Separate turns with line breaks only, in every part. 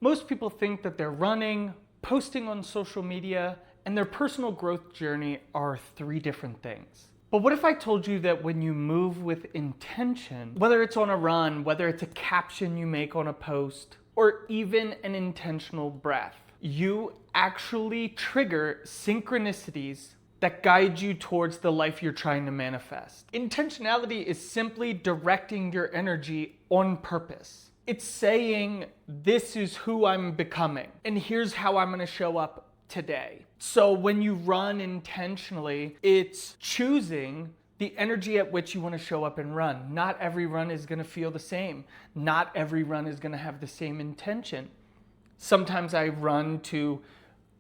Most people think that they're running, posting on social media, and their personal growth journey are three different things. But what if I told you that when you move with intention, whether it's on a run, whether it's a caption you make on a post, or even an intentional breath, you actually trigger synchronicities that guide you towards the life you're trying to manifest. Intentionality is simply directing your energy on purpose. It's saying, this is who I'm becoming, and here's how I'm gonna show up today. So when you run intentionally, it's choosing the energy at which you want to show up and run. Not every run is going to feel the same. Not every run is going to have the same intention. Sometimes I run to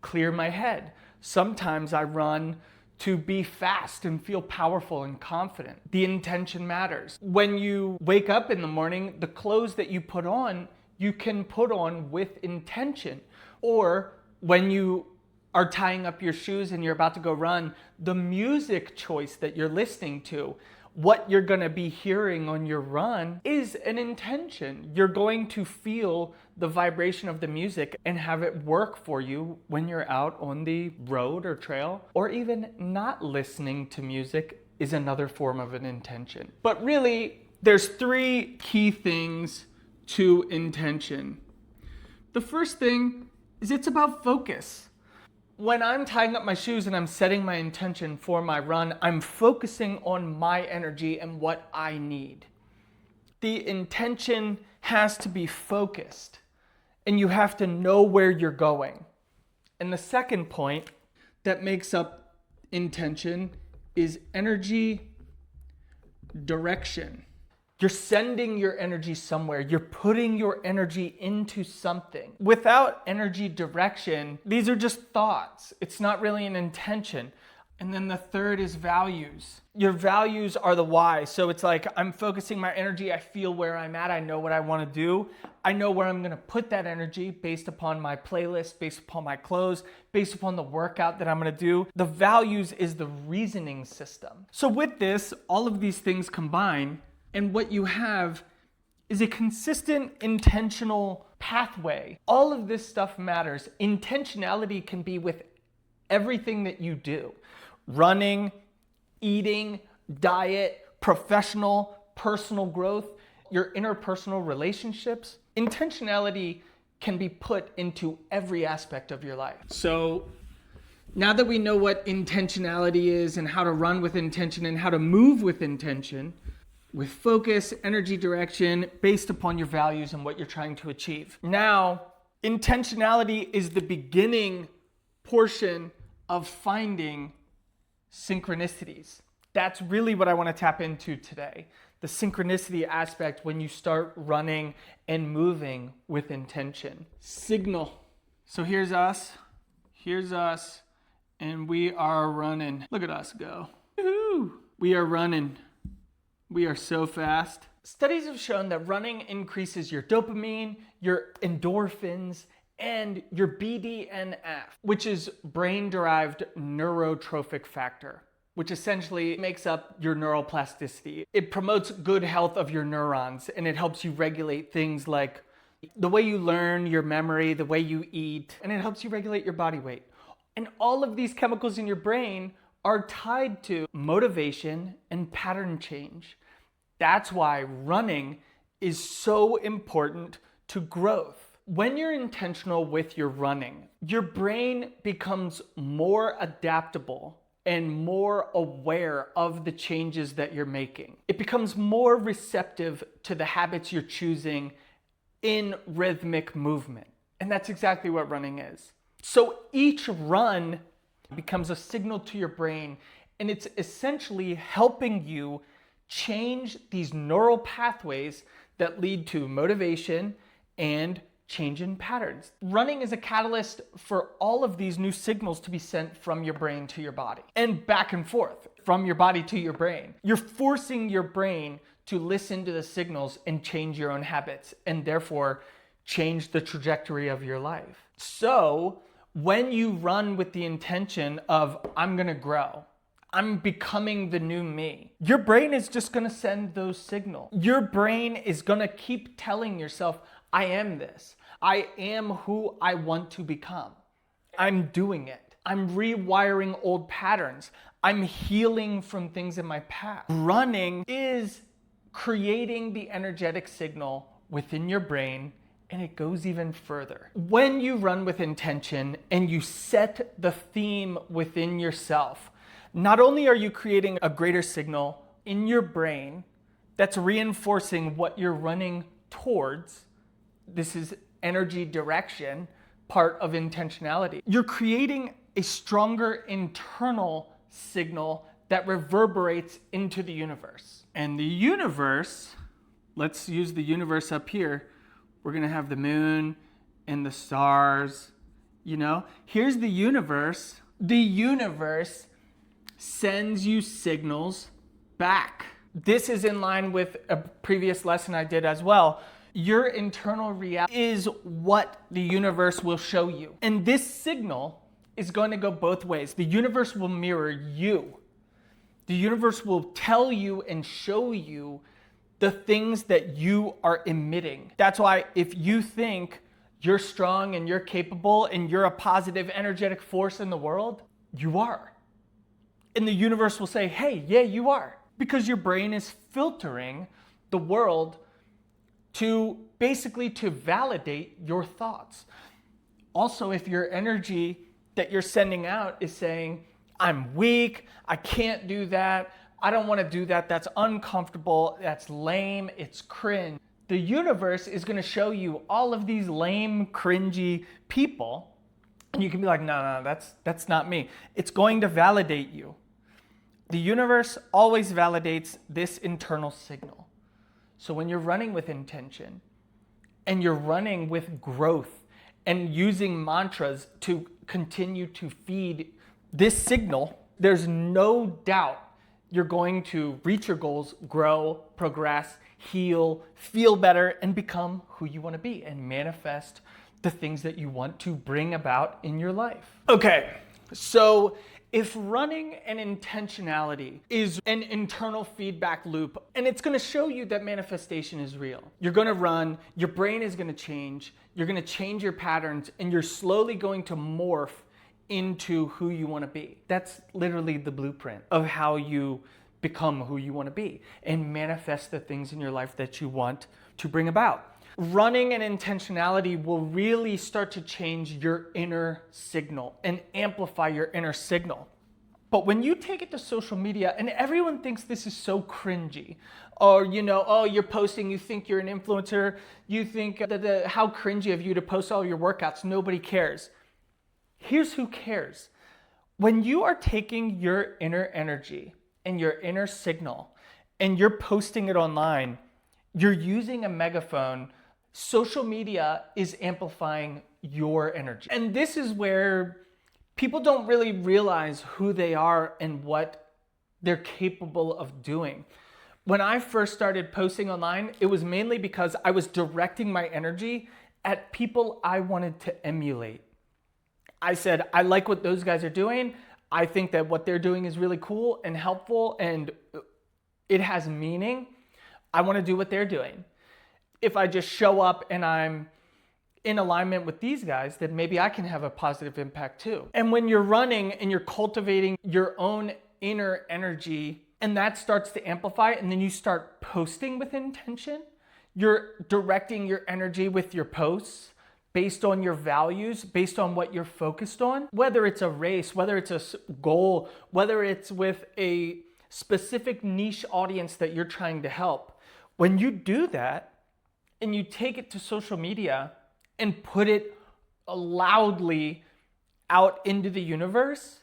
clear my head. Sometimes I run to be fast and feel powerful and confident. The intention matters. When you wake up in the morning, the clothes that you put on, you can put on with intention. Or when you are tying up your shoes and you're about to go run, the music choice that you're listening to, what you're gonna be hearing on your run is an intention. You're going to feel the vibration of the music and have it work for you when you're out on the road or trail, or even not listening to music is another form of an intention. But really, there's three key things to intention. The first thing is it's about focus. When I'm tying up my shoes and I'm setting my intention for my run, I'm focusing on my energy and what I need. The intention has to be focused, and you have to know where you're going. And the second point that makes up intention is energy direction. You're sending your energy somewhere. You're putting your energy into something. Without energy direction, these are just thoughts. It's not really an intention. And then the third is values. Your values are the why. So it's like, I'm focusing my energy. I feel where I'm at. I know what I want to do. I know where I'm going to put that energy based upon my playlist, based upon my clothes, based upon the workout that I'm going to do. The values is the reasoning system. So with this, all of these things combine, and what you have is a consistent, intentional pathway. All of this stuff matters. Intentionality can be with everything that you do. Running, eating, diet, professional, personal growth, your interpersonal relationships. Intentionality can be put into every aspect of your life. So now that we know what intentionality is and how to run with intention and how to move with intention, with focus, energy direction, based upon your values and what you're trying to achieve. Now, intentionality is the beginning portion of finding synchronicities. That's really what I want to tap into today. The synchronicity aspect when you start running and moving with intention. Signal. So here's us, and we are running. Look at us go. Woo-hoo. We are running. We are so fast. Studies have shown that running increases your dopamine, your endorphins, and your BDNF, which is brain-derived neurotrophic factor, which essentially makes up your neuroplasticity. It promotes good health of your neurons, and it helps you regulate things like the way you learn, your memory, the way you eat, and it helps you regulate your body weight. And all of these chemicals in your brain are tied to motivation and pattern change. That's why running is so important to growth. When you're intentional with your running, your brain becomes more adaptable and more aware of the changes that you're making. It becomes more receptive to the habits you're choosing in rhythmic movement. And that's exactly what running is. So each run becomes a signal to your brain, and it's essentially helping you change these neural pathways that lead to motivation and change in patterns. Running is a catalyst for all of these new signals to be sent from your brain to your body and back and forth from your body to your brain. You're forcing your brain to listen to the signals and change your own habits, and therefore change the trajectory of your life. So when you run with the intention of, I'm gonna grow, I'm becoming the new me, your brain is just gonna send those signals. Your brain is gonna keep telling yourself, I am this. I am who I want to become. I'm doing it. I'm rewiring old patterns. I'm healing from things in my past. Running is creating the energetic signal within your brain, and it goes even further. When you run with intention and you set the theme within yourself, not only are you creating a greater signal in your brain that's reinforcing what you're running towards, this is energy direction, part of intentionality. You're creating a stronger internal signal that reverberates into the universe. And the universe, let's use the universe up here. We're gonna have the moon and the stars, Here's the universe. The universe sends you signals back. This is in line with a previous lesson I did as well. Your internal reality is what the universe will show you. And this signal is going to go both ways. The universe will mirror you. The universe will tell you and show you the things that you are emitting. That's why if you think you're strong and you're capable and you're a positive energetic force in the world, you are. And the universe will say, hey, yeah, you are. Because your brain is filtering the world to validate your thoughts. Also, if your energy that you're sending out is saying, I'm weak, I can't do that, I don't want to do that, that's uncomfortable, that's lame, it's cringe. The universe is going to show you all of these lame, cringy people, and you can be like, no, that's not me. It's going to validate you. The universe always validates this internal signal. So when you're running with intention and you're running with growth and using mantras to continue to feed this signal, there's no doubt you're going to reach your goals, grow, progress, heal, feel better, and become who you want to be and manifest the things that you want to bring about in your life. Okay, so if running and intentionality is an internal feedback loop, and it's going to show you that manifestation is real. You're going to run, your brain is going to change, you're going to change your patterns, and you're slowly going to morph into who you want to be. That's literally the blueprint of how you become who you want to be and manifest the things in your life that you want to bring about. Running and intentionality will really start to change your inner signal and amplify your inner signal. But when you take it to social media, and everyone thinks this is so cringy, or you're posting, you think you're an influencer, you think that how cringy of you to post all your workouts, nobody cares. Here's who cares. When you are taking your inner energy and your inner signal and you're posting it online, you're using a megaphone. Social media is amplifying your energy. And this is where people don't really realize who they are and what they're capable of doing. When I first started posting online, it was mainly because I was directing my energy at people I wanted to emulate. I said, I like what those guys are doing. I think that what they're doing is really cool and helpful and it has meaning. I want to do what they're doing. If I just show up and I'm in alignment with these guys, then maybe I can have a positive impact too. And when you're running and you're cultivating your own inner energy and that starts to amplify, and then you start posting with intention, you're directing your energy with your posts based on your values, based on what you're focused on, whether it's a race, whether it's a goal, whether it's with a specific niche audience that you're trying to help. When you do that and you take it to social media and put it loudly out into the universe,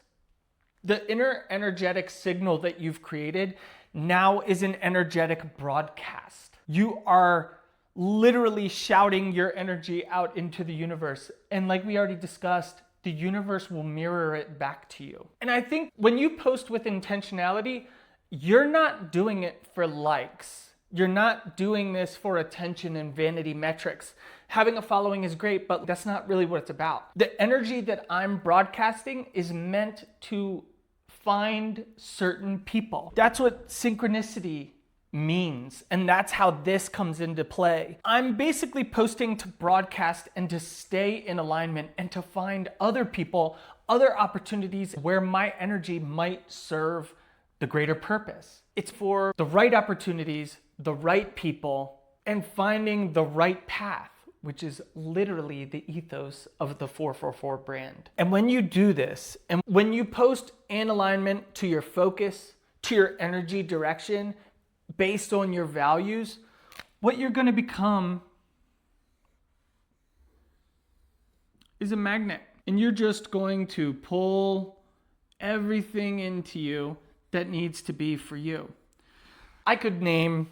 the inner energetic signal that you've created now is an energetic broadcast. You are literally shouting your energy out into the universe. And like we already discussed, the universe will mirror it back to you. And I think when you post with intentionality, you're not doing it for likes. You're not doing this for attention and vanity metrics. Having a following is great, but that's not really what it's about. The energy that I'm broadcasting is meant to find certain people. That's what synchronicity means. And that's how this comes into play. I'm basically posting to broadcast and to stay in alignment and to find other people, other opportunities where my energy might serve the greater purpose. It's for the right opportunities, the right people, and finding the right path, which is literally the ethos of the 444 brand. And when you do this, and when you post in alignment to your focus, to your energy direction, based on your values, what you're going to become is a magnet. And you're just going to pull everything into you that needs to be for you. I could name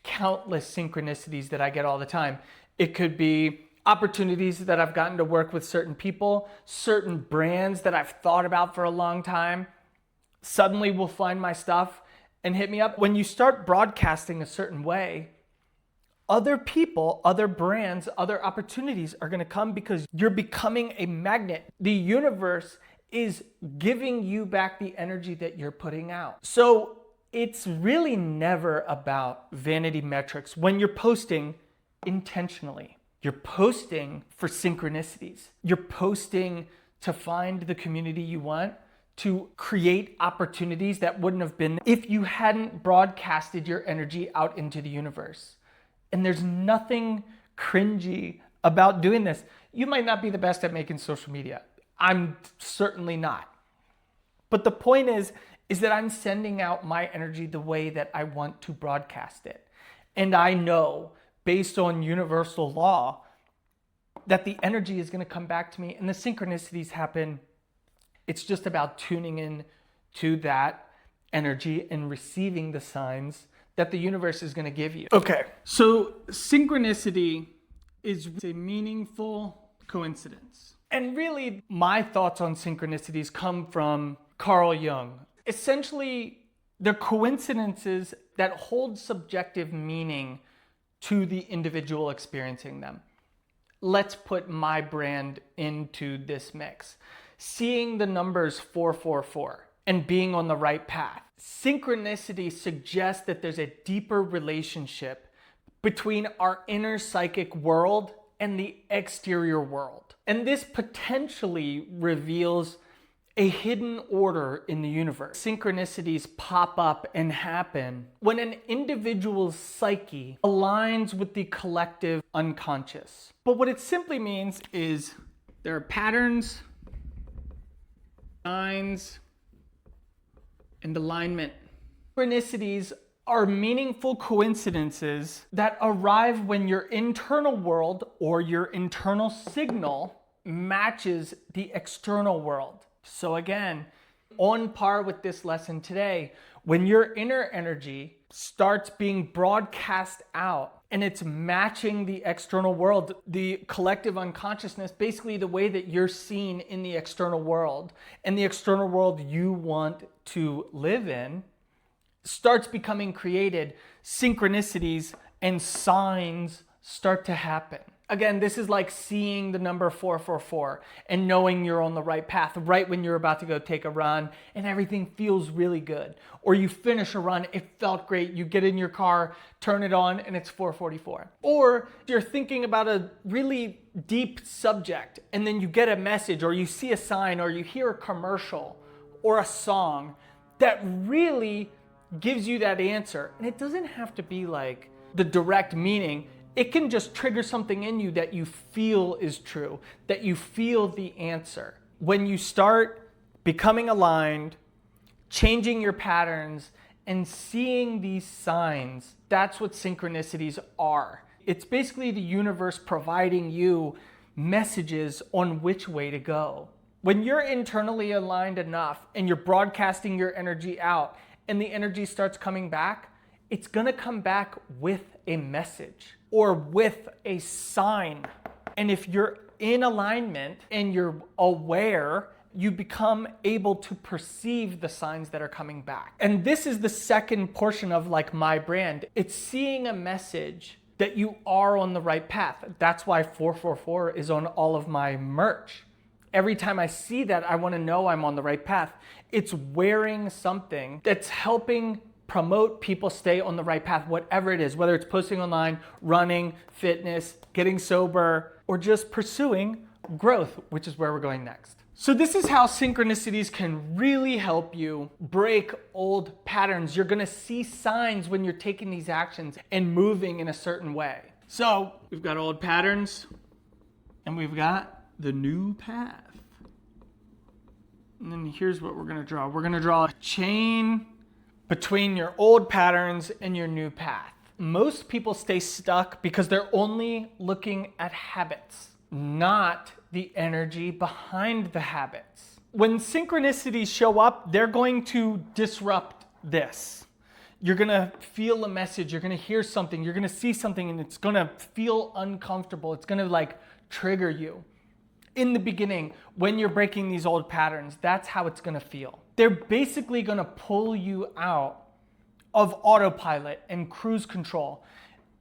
countless synchronicities that I get all the time. It could be opportunities that I've gotten to work with certain people, certain brands that I've thought about for a long time, suddenly will find my stuff and hit me up. When you start broadcasting a certain way, other people, other brands, other opportunities are going to come because you're becoming a magnet. The universe is giving you back the energy that you're putting out. So it's really never about vanity metrics when you're posting intentionally. You're posting for synchronicities. You're posting to find the community you want, to create opportunities that wouldn't have been if you hadn't broadcasted your energy out into the universe. And there's nothing cringy about doing this. You might not be the best at making social media. I'm certainly not. But the point is that I'm sending out my energy the way that I want to broadcast it. And I know, based on universal law, that the energy is going to come back to me and the synchronicities happen. It's just about tuning in to that energy and receiving the signs that the universe is going to give you. Okay, so synchronicity is a meaningful coincidence. And really, my thoughts on synchronicities come from Carl Jung. Essentially, they're coincidences that hold subjective meaning to the individual experiencing them. Let's put my brand into this mix. Seeing the numbers 444 and being on the right path. Synchronicity suggests that there's a deeper relationship between our inner psychic world and the exterior world. And this potentially reveals a hidden order in the universe. Synchronicities pop up and happen when an individual's psyche aligns with the collective unconscious. But what it simply means is there are patterns, signs, and alignment. Synchronicities are meaningful coincidences that arrive when your internal world or your internal signal matches the external world. So again, on par with this lesson today, when your inner energy starts being broadcast out and it's matching the external world, the collective unconsciousness, basically the way that you're seen in the external world and the external world you want to live in, starts becoming created, synchronicities and signs start to happen. Again, this is like seeing the number 444 and knowing you're on the right path right when you're about to go take a run and everything feels really good. Or you finish a run, it felt great, you get in your car, turn it on, and it's 444. Or you're thinking about a really deep subject and then you get a message or you see a sign or you hear a commercial or a song that really gives you that answer. And it doesn't have to be like the direct meaning. It can just trigger something in you that you feel is true, that you feel the answer. When you start becoming aligned, changing your patterns, and seeing these signs, that's what synchronicities are. It's basically the universe providing you messages on which way to go. When you're internally aligned enough and you're broadcasting your energy out and the energy starts coming back, it's gonna come back with a message or with a sign. And if you're in alignment and you're aware, you become able to perceive the signs that are coming back. And this is the second portion of like my brand. It's seeing a message that you are on the right path. That's why 444 is on all of my merch. Every time I see that, I wanna know I'm on the right path. It's wearing something that's helping promote people stay on the right path, whatever it is, whether it's posting online, running, fitness, getting sober, or just pursuing growth, which is where we're going next. So this is how synchronicities can really help you break old patterns. You're gonna see signs when you're taking these actions and moving in a certain way. So we've got old patterns and we've got the new path. And then here's what we're gonna draw. We're gonna draw a chain between your old patterns and your new path. Most people stay stuck because they're only looking at habits, not the energy behind the habits. When synchronicities show up, they're going to disrupt this. You're gonna feel a message, you're gonna hear something, you're gonna see something, and it's gonna feel uncomfortable. It's gonna like trigger you. In the beginning, when you're breaking these old patterns, that's how it's gonna feel. They're basically gonna pull you out of autopilot and cruise control.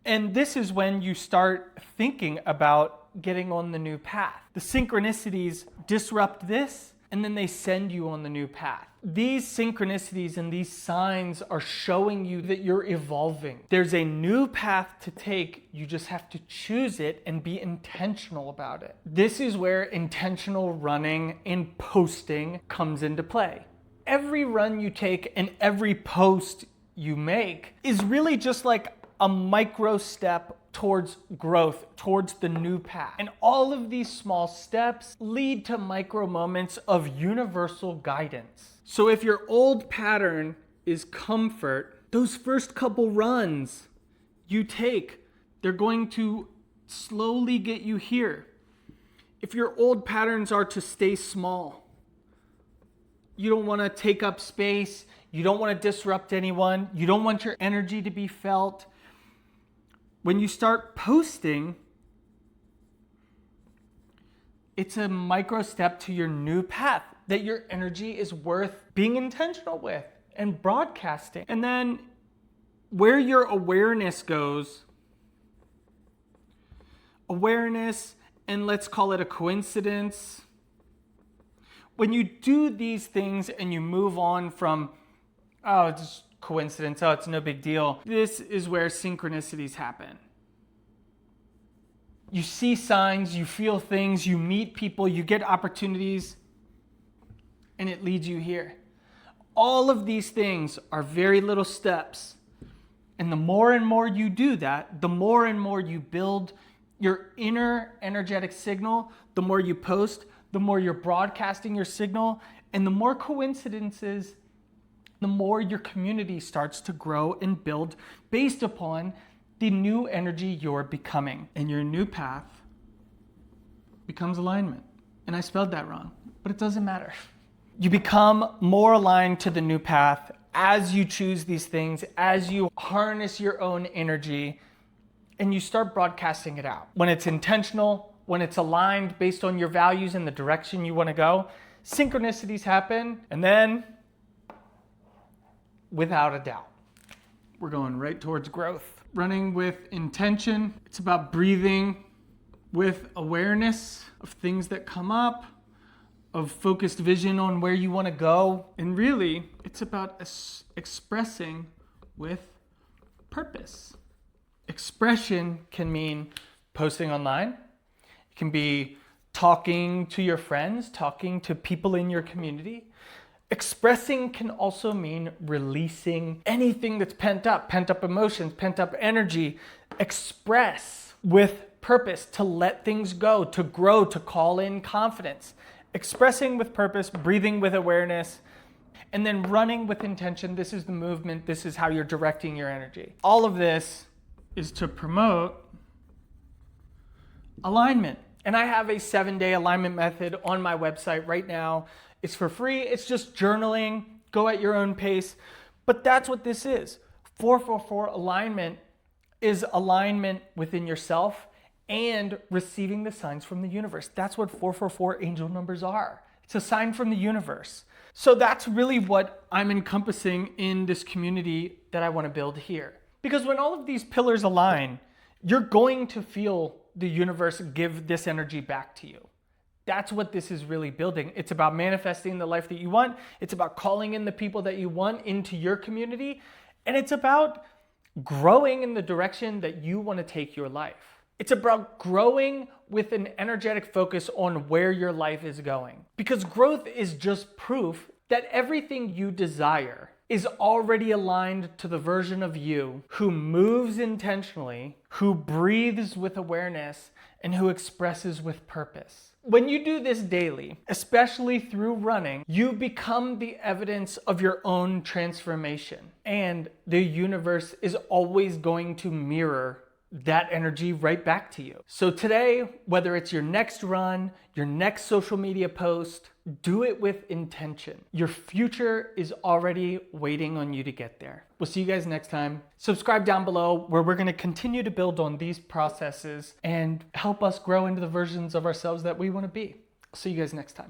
And this is when you start thinking about getting on the new path. The synchronicities disrupt this, and then they send you on the new path. These synchronicities and these signs are showing you that you're evolving. There's a new path to take. You just have to choose it and be intentional about it. This is where intentional running and posting comes into play. Every run you take and every post you make is really just like a micro step towards growth, towards the new path. And all of these small steps lead to micro moments of universal guidance. So if your old pattern is comfort, those first couple runs you take, they're going to slowly get you here. If your old patterns are to stay small, you don't want to take up space, you don't want to disrupt anyone, you don't want your energy to be felt. When you start posting, it's a micro step to your new path that your energy is worth being intentional with and broadcasting. And then where your awareness goes, awareness, and let's call it a coincidence. When you do these things and you move on from, oh, it's just coincidence, oh, it's no big deal. This is where synchronicities happen. You see signs, you feel things, you meet people, you get opportunities, and it leads you here. All of these things are very little steps. And the more and more you do that, the more and more you build your inner energetic signal, the more you post, the more you're broadcasting your signal, and the more coincidences, the more your community starts to grow and build based upon the new energy you're becoming. And your new path becomes alignment. And I spelled that wrong, but it doesn't matter. You become more aligned to the new path as you choose these things, as you harness your own energy, and you start broadcasting it out. When it's intentional, when it's aligned based on your values and the direction you want to go, synchronicities happen, and then without a doubt, we're going right towards growth. Running with intention, it's about breathing with awareness of things that come up, of focused vision on where you want to go. And really, it's about expressing with purpose. Expression can mean posting online. It can be talking to your friends, talking to people in your community. Expressing can also mean releasing anything that's pent up emotions, pent up energy. Express with purpose, to let things go, to grow, to call in confidence. Expressing with purpose, breathing with awareness, and then running with intention. This is the movement. This is how you're directing your energy. All of this is to promote alignment. And I have a 7-day alignment method on my website right now. It's for free. It's just journaling. Go at your own pace. But that's what this is. 444 alignment is alignment within yourself and receiving the signs from the universe. That's what 444 angel numbers are. It's a sign from the universe. So that's really what I'm encompassing in this community that I want to build here. Because when all of these pillars align, you're going to feel the universe give this energy back to you. That's what this is really building. It's about manifesting the life that you want. It's about calling in the people that you want into your community. And it's about growing in the direction that you want to take your life. It's about growing with an energetic focus on where your life is going. Because growth is just proof that everything you desire is already aligned to the version of you who moves intentionally, who breathes with awareness, and who expresses with purpose. When you do this daily, especially through running, you become the evidence of your own transformation. And the universe is always going to mirror that energy right back to you. So today, whether it's your next run, your next social media post, do it with intention. Your future is already waiting on you to get there. We'll see you guys next time. Subscribe down below where we're going to continue to build on these processes and help us grow into the versions of ourselves that we want to be. See you guys next time.